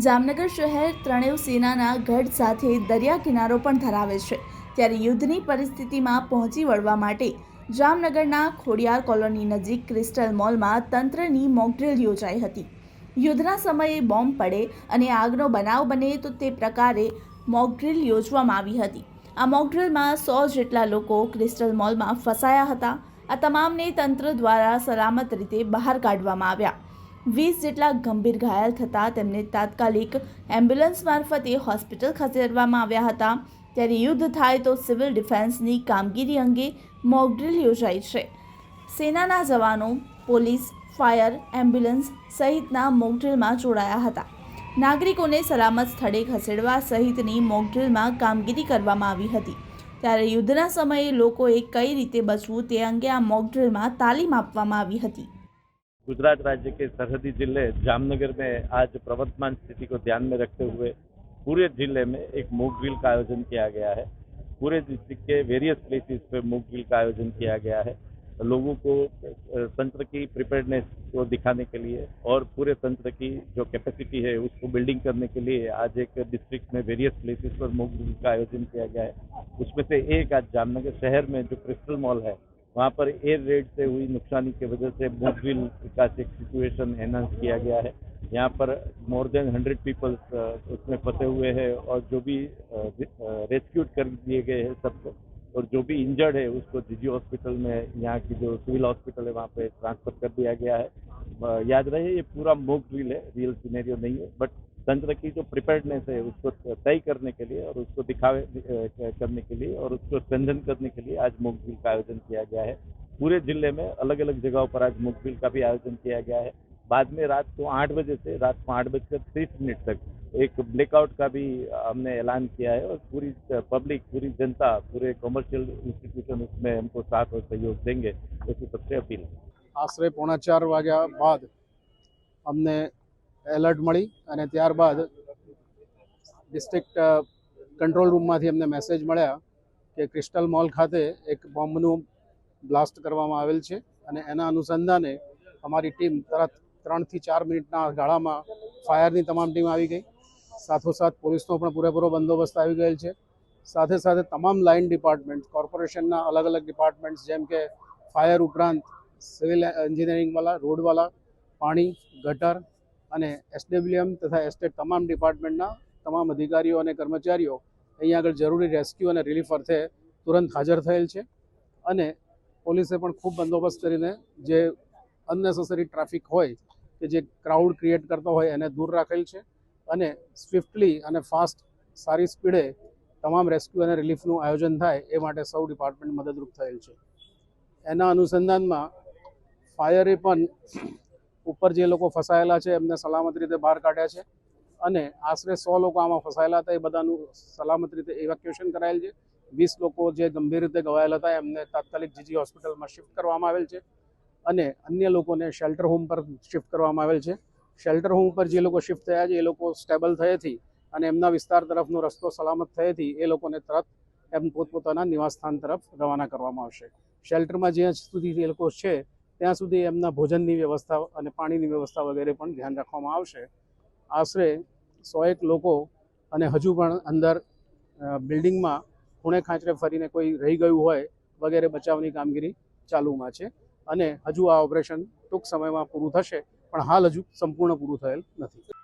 જામનગર શહેર ત્રણેય સેનાના ગઢ સાથે દરિયા કિનારો પણ ધરાવે છે, ત્યારે યુદ્ધની પરિસ્થિતિમાં પહોંચી વળવા માટે જામનગરના ખોડિયાર કોલોની નજીક ક્રિસ્ટલ મોલમાં તંત્રની મોકડ્રીલ યોજાઈ હતી। યુદ્ધના સમયે બોમ્બ પડે અને આગનો બનાવ બને તો તે પ્રકારે મોકડ્રીલ યોજવામાં આવી હતી। આ મોકડ્રીલમાં 100 જેટલા લોકો ક્રિસ્ટલ મોલમાં ફસાયા હતા। આ તમામને તંત્ર દ્વારા સલામત રીતે બહાર કાઢવામાં આવ્યા। 20 જેટલા ગંભીર ઘાયલ થતાં તેમને તાત્કાલિક એમ્બ્યુલન્સ મારફતે હોસ્પિટલ ખસેડવામાં આવ્યા હતા। ત્યારે યુદ્ધ થાય તો સિવિલ ડિફેન્સની કામગીરી અંગે મોકડ્રીલ યોજાઈ છે। સેનાના જવાનો, પોલીસ, ફાયર, એમ્બ્યુલન્સ સહિતના મોકડ્રીલમાં જોડાયા હતા। નાગરિકોને સલામત સ્થળે ખસેડવા સહિતની મોકડ્રીલમાં કામગીરી કરવામાં આવી હતી। ત્યારે યુદ્ધના સમયે લોકોએ કઈ રીતે બચવું તે અંગે આ મોकड्रिल में तालीम આપવામાં આવી હતી। गुजरात राज्य के सरहदी जिले जामनगर में आज प्रवर्तमान स्थिति को ध्यान में रखते हुए पूरे जिले में एक मॉक ड्रिल का आयोजन किया गया है। पूरे डिस्ट्रिक्ट के वेरियस प्लेसेस पे मॉक ड्रिल का आयोजन किया गया है। लोगों को तंत्र की प्रिपेयर्डनेस को दिखाने के लिए और पूरे तंत्र की जो कैपेसिटी है उसको बिल्डिंग करने के लिए आज एक डिस्ट्रिक्ट में वेरियस प्लेसेस पर मॉक ड्रिल का आयोजन किया गया है। उसमें से एक आज जामनगर शहर में जो क्रिस्टल मॉल है वहाँ पर एयर रेड से हुई नुकसानी की वजह से मॉक ड्रिल का एक सिचुएशन एनहांस किया गया है। यहाँ पर मोर देन 100 पीपल्स उसमें फंसे हुए हैं और जो भी रेस्क्यूड कर दिए गए हैं सबको, और जो भी इंजर्ड है उसको जीजी हॉस्पिटल में, यहाँ की जो सिविल हॉस्पिटल है वहाँ पे ट्रांसफर कर दिया गया है। याद रहे ये पूरा मॉक ड्रिल है, रियल सिनेरियो नहीं है, बट तंत्र की जो प्रिपेयर्डनेस है उसको तय करने के लिए और उसको दिखावे करने के लिए और उसको स्ट्रेंथन करने के लिए आज मॉक ड्रिल का आयोजन किया गया है। पूरे जिले में अलग अलग जगहों पर आज मॉक ड्रिल का भी आयोजन किया गया है। बाद में रात को 8 बजे से रात को 8:30 तक एक ब्लैकआउट का भी हमने ऐलान किया है और पूरी पब्लिक, पूरी जनता, पूरे कॉमर्शियल इंस्टीट्यूशन उसमें हमको साथ और सहयोग देंगे, ऐसी सबसे अपील है। आश्रे 3:45 वाग्या बाद अमने एलर्ट मળી અને ત્યારબાદ ડિસ્ટ્રિક્ટ કંટ્રોલ રૂમમાંથી અમને મેસેજ મળ્યા કે ક્રિસ્ટલ મોલ ખાતે એક બોમ્બનું બ્લાસ્ટ કરવામાં આવેલ છે અને એના અનુસંધાને અમારી ટીમ તરત 3 થી 4 મિનિટના ગાળામાં ફાયરની તમામ ટીમ આવી ગઈ। સાથોસાથ પોલીસનો પણ પૂરેપૂરો બંદોબસ્ત આવી ગયેલ છે। સાથે સાથે તમામ લાઇન ડિપાર્ટમેન્ટ, કોર્પોરેશનના અલગ અલગ ડિપાર્ટમેન્ટ્સ જેમ કે ફાયર ઉપરાંત સિવિલ એન્જિનિયરિંગવાળા, રોડવાળા, પાણી, ગટર અને એસડબ્લ્યુએમ તથા એસ્ટેટ તમામ ડિપાર્ટમેન્ટના તમામ અધિકારીઓ અને કર્મચારીઓ અહીં આગળ જરૂરી રેસ્ક્યુ અને રિલીફ અર્થે તુરંત હાજર થયેલ છે અને પોલીસે પણ ખૂબ બંદોબસ્ત કરીને જે અનનેસેસરી ટ્રાફિક હોય કે જે ક્રાઉડ ક્રિએટ કરતો હોય એને દૂર રાખેલ છે અને સ્વિફ્ટલી અને ફાસ્ટ સારી સ્પીડે તમામ રેસ્ક્યુ અને રિલીફનું આયોજન થાય એ માટે સૌ ડિપાર્ટમેન્ટ મદદરૂપ થયેલ છે। એના અનુસંધાનમાં ફાયરે પણ ઉપર જે લોકો ફસાયેલા છે એમને સલામત રીતે બહાર કાઢ્યા છે અને આશરે 100 લોકો આમાં ફસાયેલા હતા એ બધાનું સલામત રીતે ઇવેક્યુએશન કરાયેલ છે। 20 લોકો જે ગંભીર રીતે ઘવાયેલા હતા એમને તાત્કાલિક જીજી હોસ્પિટલમાં શિફ્ટ કરવામાં આવેલ છે અને અન્ય લોકોને શેલ્ટર હોમ પર શિફ્ટ કરવામાં આવેલ છે। શેલ્ટર હોમ પર જે લોકો શિફ્ટ થયા છે એ લોકો સ્ટેબલ થયેથી અને એમના વિસ્તાર તરફનો રસ્તો સલામત થયેથી એ લોકોને તરત એમ પોતપોતાના નિવાસસ્થાન તરફ રવાના કરવામાં આવશે। શેલ્ટરમાં જ્યાં સુધી એ લોકો છે ત્યાં સુધી એમના ભોજનની વ્યવસ્થા અને પાણીની વ્યવસ્થા વગેરે પણ ધ્યાન રાખવામાં આવશે। આશરે 101 લોકો અને હજુ પણ અંદર બિલ્ડિંગમાં ખૂણે ખાંચરે ફરીને કોઈ રહી ગયું હોય વગેરે બચાવની કામગીરી ચાલુમાં છે અને હજુ આ ઓપરેશન ટૂંક સમયમાં પૂરું થશે, પણ હાલ હજુ સંપૂર્ણ પૂરું થયેલ નથી।